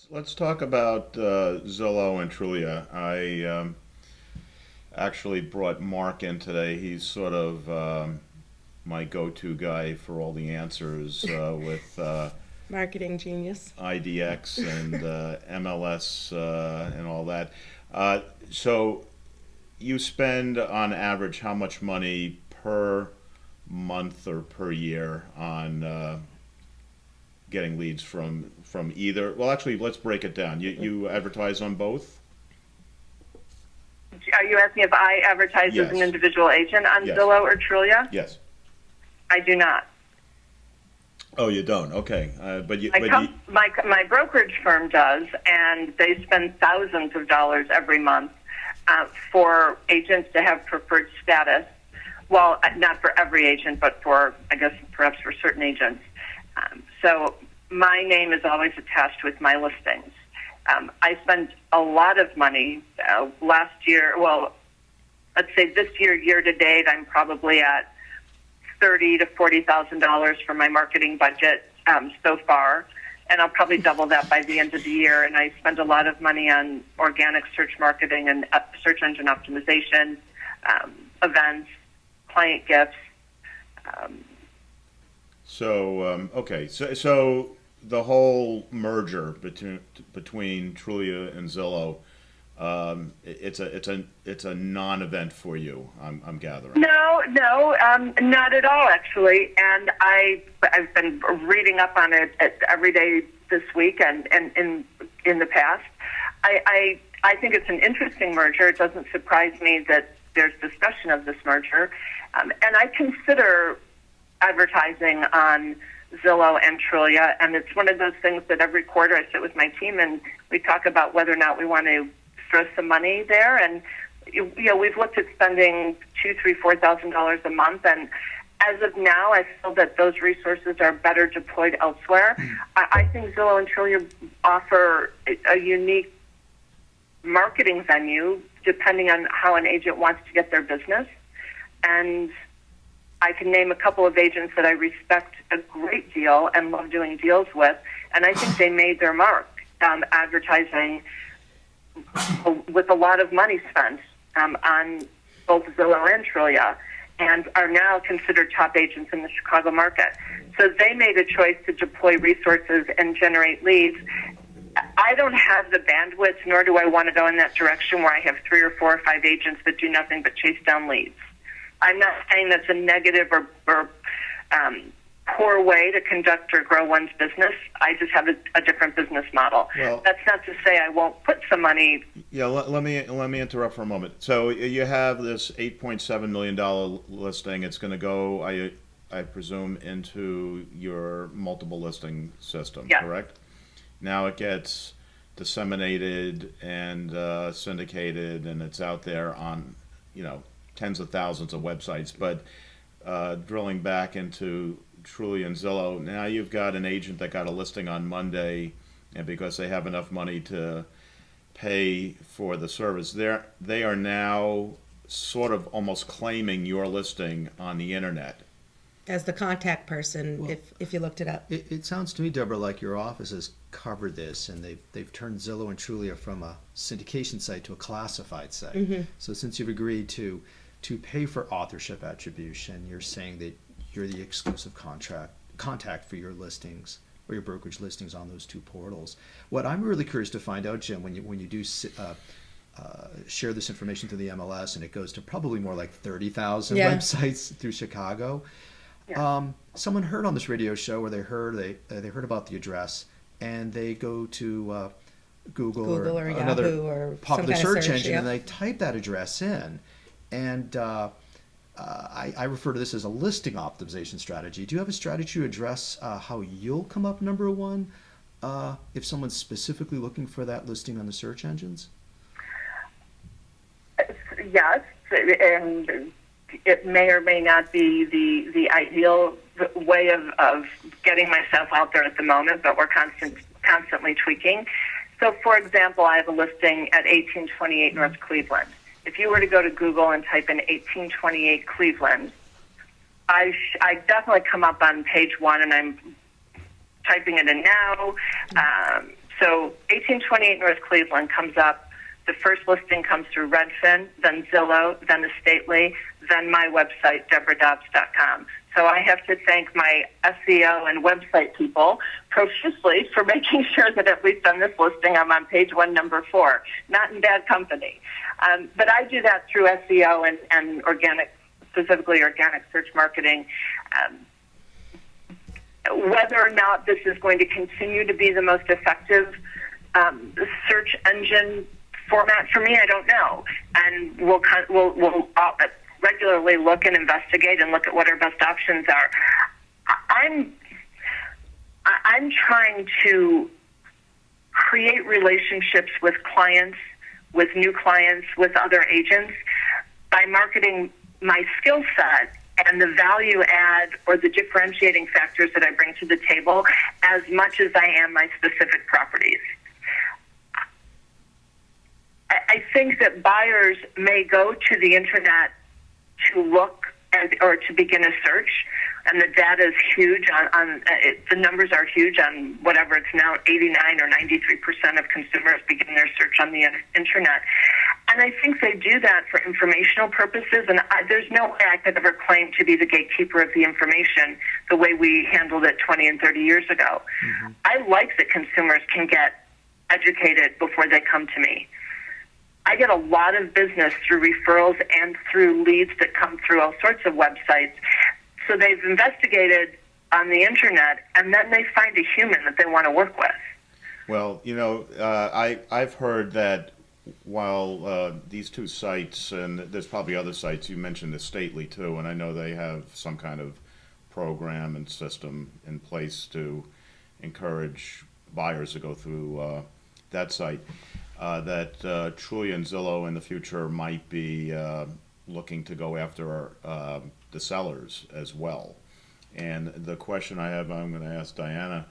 Let's talk about Zillow and Trulia. I actually brought Mark in today. He's sort of my go-to guy for all the answers with Marketing genius. IDX and MLS and all that. So you spend on average how much money per month or per year on getting leads from either? Well, actually, let's break it down. You advertise on both? Are you asking if I advertise Yes. as an individual agent on Yes. Zillow or Trulia? Yes. I do not. Oh, you don't. Okay, My brokerage firm does, and they spend thousands of dollars every month for agents to have preferred status. Well, not for every agent, but for, I guess, perhaps for certain agents. So my name is always attached with my listings. I spent a lot of money last year. Well, let's say this year to date, I'm probably at $30,000 to $40,000 for my marketing budget so far, and I'll probably double that by the end of the year. And I spend a lot of money on organic search marketing and search engine optimization, events, client gifts. So the whole merger between Trulia and Zillow, it's a non-event for you. I'm gathering. No, not at all, actually. And I've been reading up on it every day this week and in the past. I think it's an interesting merger. It doesn't surprise me that there's discussion of this merger, and I consider advertising on Zillow and Trulia, and it's one of those things that every quarter I sit with my team and we talk about whether or not we want to throw some money there. And we've looked at spending $2,000, $3,000, $4,000 a month, and as of now, I feel that those resources are better deployed elsewhere. I think Zillow and Trulia offer a unique marketing venue depending on how an agent wants to get their business, and I can name a couple of agents that I respect a great deal and love doing deals with, and I think they made their mark advertising with a lot of money spent on both Zillow and Trulia, and are now considered top agents in the Chicago market. So they made a choice to deploy resources and generate leads. I don't have the bandwidth, nor do I want to go in that direction where I have 3 or 4 or 5 agents that do nothing but chase down leads. I'm not saying that's a negative or poor way to conduct or grow one's business. I just have a different business model. Well, that's not to say I won't put some money. Yeah, let me interrupt for a moment. So you have this $8.7 million listing. It's going to go, I presume, into your multiple listing system, Yes. correct? Now it gets disseminated and syndicated, and it's out there on, tens of thousands of websites. But drilling back into Trulia and Zillow, now you've got an agent that got a listing on Monday, and because they have enough money to pay for the service, they are now sort of almost claiming your listing on the internet. As the contact person, Well, if you looked it up. It sounds to me, Deborah, like your office has covered this, and they've turned Zillow and Trulia from a syndication site to a classified site. Mm-hmm. So since you've agreed to pay for authorship attribution, you're saying that you're the exclusive contact for your listings or your brokerage listings on those two portals. What I'm really curious to find out, Jim, when you do share this information through the MLS, and it goes to probably more like 30,000 websites through Chicago. Yeah. Someone heard on this radio show where they heard about the address, and they go to Google or another Yahoo or popular some kind of search engine, yeah. and they type that address in. And I refer to this as a listing optimization strategy. Do you have a strategy to address how you'll come up number one if someone's specifically looking for that listing on the search engines? Yes, and it may or may not be the ideal way of getting myself out there at the moment, but we're constantly tweaking. So, for example, I have a listing at 1828 North Cleveland. If you were to go to Google and type in 1828 Cleveland, I definitely come up on page 1, and I'm typing it in now. So 1828 North Cleveland comes up. The first listing comes through Redfin, then Zillow, then Estately, then my website, DebraDobbs.com. So I have to thank my SEO and website people profusely for making sure that at least on this listing I'm on page 1, number 4. Not in bad company. But I do that through SEO and organic, specifically organic search marketing. Whether or not this is going to continue to be the most effective search engine format for me, I don't know. And we'll regularly look and investigate and look at what our best options are. I'm trying to create relationships with clients, with new clients, with other agents by marketing my skill set and the value add or the differentiating factors that I bring to the table as much as I am my specific properties. I think that buyers may go to the internet to look or to begin a search, and the data is huge the numbers are huge on whatever it's now, 89 or 93% of consumers begin their search on the internet. And I think they do that for informational purposes, and there's no way I could ever claim to be the gatekeeper of the information the way we handled it 20 and 30 years ago. Mm-hmm. I like that consumers can get educated before they come to me. I get a lot of business through referrals and through leads that come through all sorts of websites. So they've investigated on the internet, and then they find a human that they want to work with. Well, I've heard that while these two sites, and there's probably other sites, you mentioned Estately too, and I know they have some kind of program and system in place to encourage buyers to go through that site. That Trulia and Zillow in the future might be looking to go after the sellers as well. And the question I have, I'm going to ask Diana,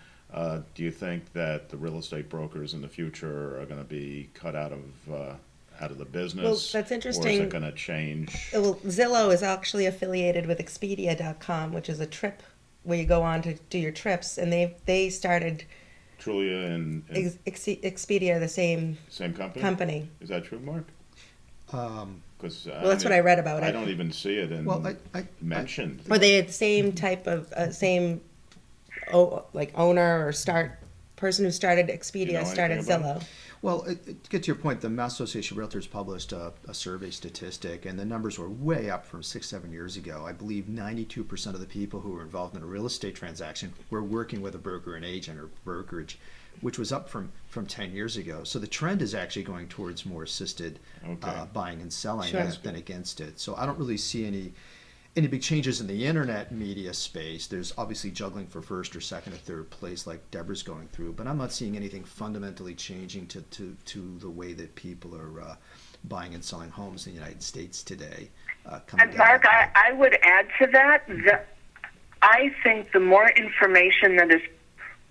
do you think that the real estate brokers in the future are going to be cut out of the business? Well, that's interesting. Or is it going to change? Well, Zillow is actually affiliated with Expedia.com, which is a trip where you go on to do your trips, and they started Trulia and Expedia, the same company. Is that true, Mark? Because that's what I read about it. I don't even see it mentioned. Or they had the same type of owner or person who started Expedia started Zillow. Well, to get to your point, the Mass Association of Realtors published a survey statistic, and the numbers were way up from 6-7 years ago. I believe 92% of the people who were involved in a real estate transaction were working with a broker and agent or brokerage, which was up from 10 years ago. So the trend is actually going towards more assisted buying and selling than against it. So I don't really see any big changes in the internet media space. There's obviously juggling for first or second or third place like Debra's going through, but I'm not seeing anything fundamentally changing to the way that people are buying and selling homes in the United States today. And Mark, I would add to that I think the more information that is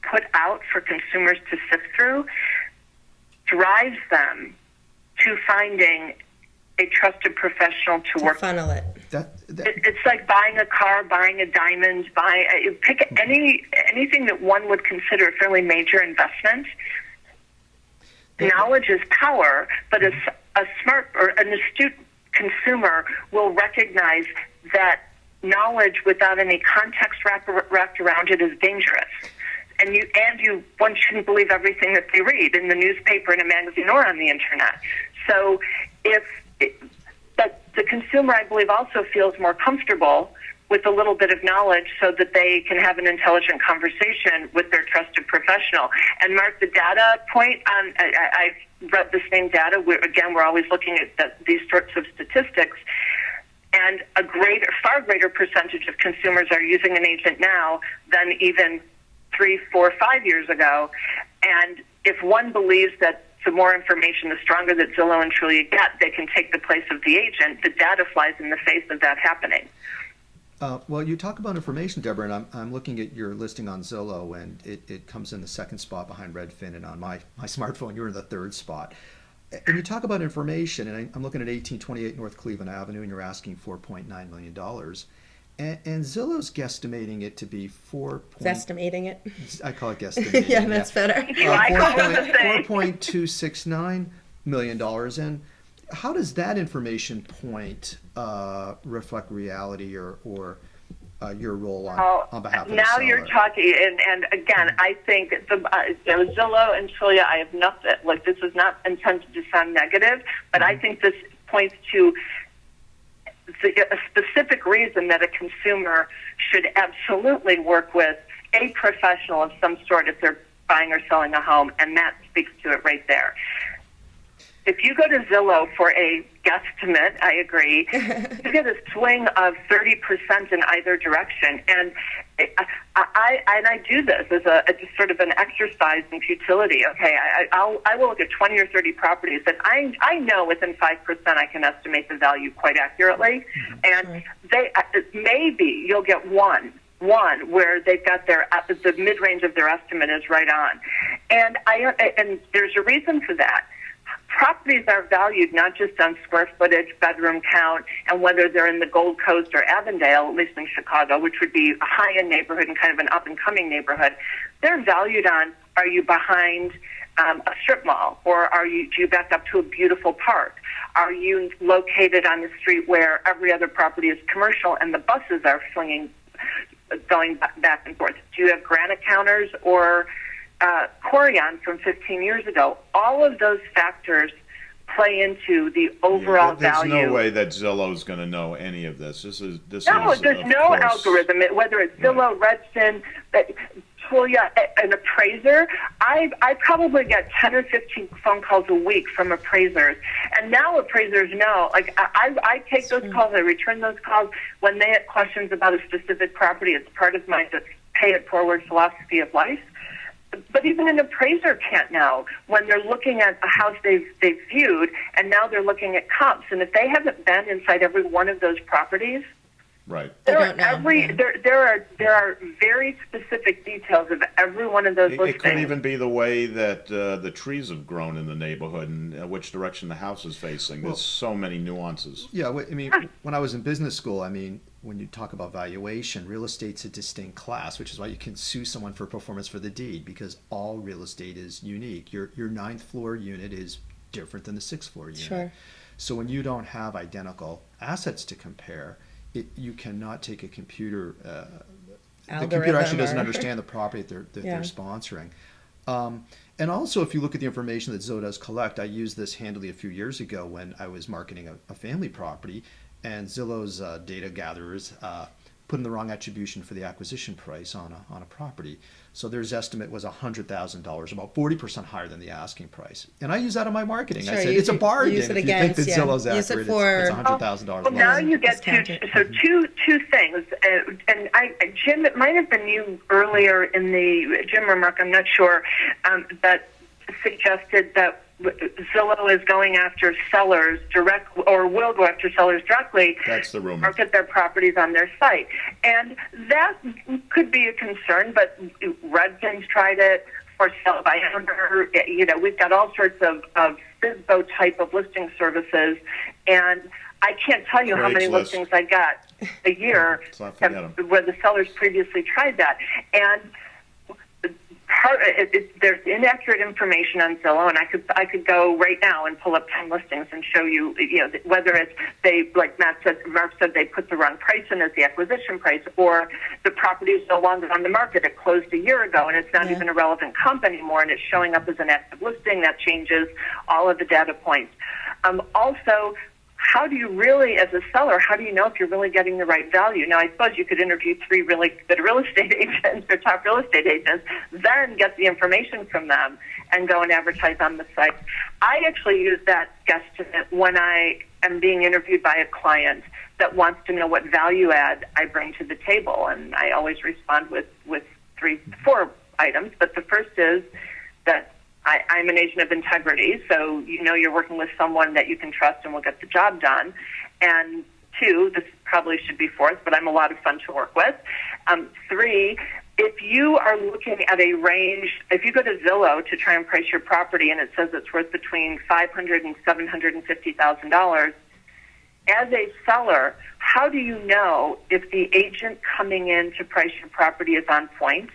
put out for consumers to sift through drives them to finding a trusted professional to work funnel it. It's like buying a car, buying a diamond, pick anything that one would consider a fairly major investment. Knowledge is power, but a smart or an astute consumer will recognize that knowledge without any context wrapped around it is dangerous. And one shouldn't believe everything that they read in the newspaper, in a magazine, or on the internet. So but the consumer, I believe, also feels more comfortable with a little bit of knowledge so that they can have an intelligent conversation with their trusted professional. And Mark, the data point, I've read the same data. We're always looking at these sorts of statistics. And a far greater percentage of consumers are using an agent now than even 3, 4, 5 years ago. And if one believes that the more information, the stronger that Zillow and Trulia get, they can take the place of the agent, the data flies in the face of that happening. Well, you talk about information, Debra, and I'm looking at your listing on Zillow, and it comes in the second spot behind Redfin, and on my smartphone, you're in the third spot. And you talk about information, and I'm looking at 1828 North Cleveland Avenue, and you're asking $4.9 million. And Zillow's guesstimating it to be Estimating it. I call it guesstimating. Yeah, that's better. I call it the same. $4.269 million. And how does that information point reflect reality or your role on behalf of the now seller? you're talking, and again, I think Zillow and Trulia, I have nothing, like, this is not intended to sound negative, but I think this points to a specific reason that a consumer should absolutely work with a professional of some sort if they're buying or selling a home, and that speaks to it right there. If you go to Zillow for a guesstimate, I agree, you get a swing of 30% in either direction. And I do this as a sort of an exercise in futility. Okay, I will look at 20 or 30 properties that I know within 5% I can estimate the value quite accurately. And maybe you'll get one where they've got the mid-range of their estimate is right on. And there's a reason for that. Properties are valued not just on square footage, bedroom count, and whether they're in the Gold Coast or Avondale, at least in Chicago, which would be a high-end neighborhood and kind of an up-and-coming neighborhood. They're valued on, are you behind a strip mall, or do you back up to a beautiful park? Are you located on the street where every other property is commercial and the buses are going back and forth? Do you have granite counters or Corian from 15 years ago? All of those factors play into the overall value. There's no way that Zillow's going to know any of this. There's no algorithm. Whether it's Zillow, Redfin, Trulia, an appraiser, I probably get 10 or 15 phone calls a week from appraisers. And now appraisers know, like, I take those calls, I return those calls. When they have questions about a specific property, it's part of my just pay it forward philosophy of life. But even an appraiser can't know when they're looking at a house they've viewed, and now they're looking at comps. And if they haven't been inside every one of those properties, right, there are very specific details of every one of those listings. It could even be the way that the trees have grown in the neighborhood and which direction the house is facing. There's so many nuances. Yeah, I mean, when I was in business school, I mean, when you talk about valuation, real estate's a distinct class, which is why you can sue someone for performance for the deed, because all real estate is unique. Your ninth floor unit is different than the sixth floor unit. Sure. So when you don't have identical assets to compare, you cannot take a computer. The computer actually doesn't understand the property that they're sponsoring. And also, if you look at the information that Zillow does collect, I used this handily a few years ago when I was marketing a family property, and Zillow's data gatherers put in the wrong attribution for the acquisition price on a property. So their estimate was $100,000, about 40% higher than the asking price. And I use that in my marketing. Sure, I said, it's a bargain. Use it if you think that Zillow's use accurate, it it's $100,000 well, now you get two things. And Jim, it might have been you earlier in the Jim remark, I'm not sure, that suggested that Zillow is going after sellers direct, or will go after sellers directly. That's the rumor. Market their properties on their site, and that could be a concern. But Redfin's tried it, for sale by owner. You know, we've got all sorts of FSBO type of listing services, and I can't tell you how many listings I got a year where the sellers previously tried that, and. There's inaccurate information on Zillow, and I could go right now and pull up 10 listings and show you, whether it's like Mark said, they put the wrong price in as the acquisition price, or the property is no longer on the market. It closed a year ago, and it's not even a relevant comp anymore, and it's showing up as an active listing. That changes all of the data points. Also, how do you really, as a seller, how do you know if you're really getting the right value? Now, I suppose you could interview 3 really good real estate agents or top real estate agents, then get the information from them and go and advertise on the site. I actually use that guesstimate when I am being interviewed by a client that wants to know what value add I bring to the table, and I always respond with 4 items. But the first is that I'm an agent of integrity, so you're working with someone that you can trust and will get the job done. And 2, this probably should be 4th, but I'm a lot of fun to work with. 3, if you are looking at a range, if you go to Zillow to try and price your property and it says it's worth between $500,000 and $750,000, as a seller, how do you know if the agent coming in to price your property is on point?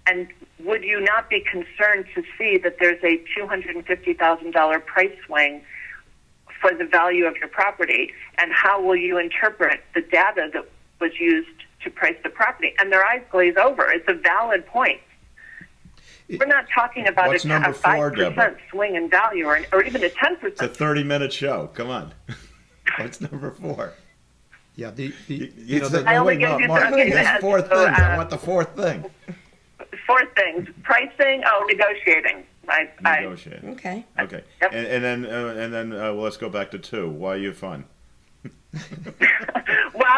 And would you not be concerned to see that there's a $250,000 price swing for the value of your property? And how will you interpret the data that was used to price the property? And their eyes glaze over. It's a valid point. We're not talking about What's a number 4, 5% Deborah? swing in value or even a 10%. It's a 30-minute show. Come on. What's number 4? Yeah, the You know, said, I no, only wait, gave no, you Mark, okay, there's yes. 4 So, things. I want the 4th thing. 4 things: pricing, negotiating. Negotiating. Okay. Okay. Yep. And then well, let's go back to 2. Why are you fun? Well,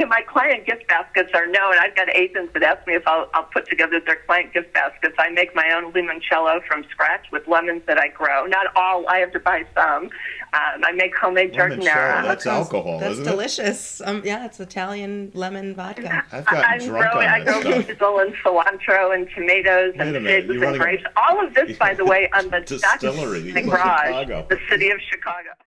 my client gift baskets are known. I've got agents that ask me if I'll put together their client gift baskets. I make my own limoncello from scratch with lemons that I grow. Not all. I have to buy some. I make homemade Limoncello, giardiniera. that's alcohol, That's isn't it? delicious. Yeah, it's Italian lemon vodka. I've gotten drunk on I that grow stuff. basil and cilantro and tomatoes Wait a and minute, figs you're and running a grapes. All of this, by the way, on the distillery the in garage, Chicago. the city of Chicago.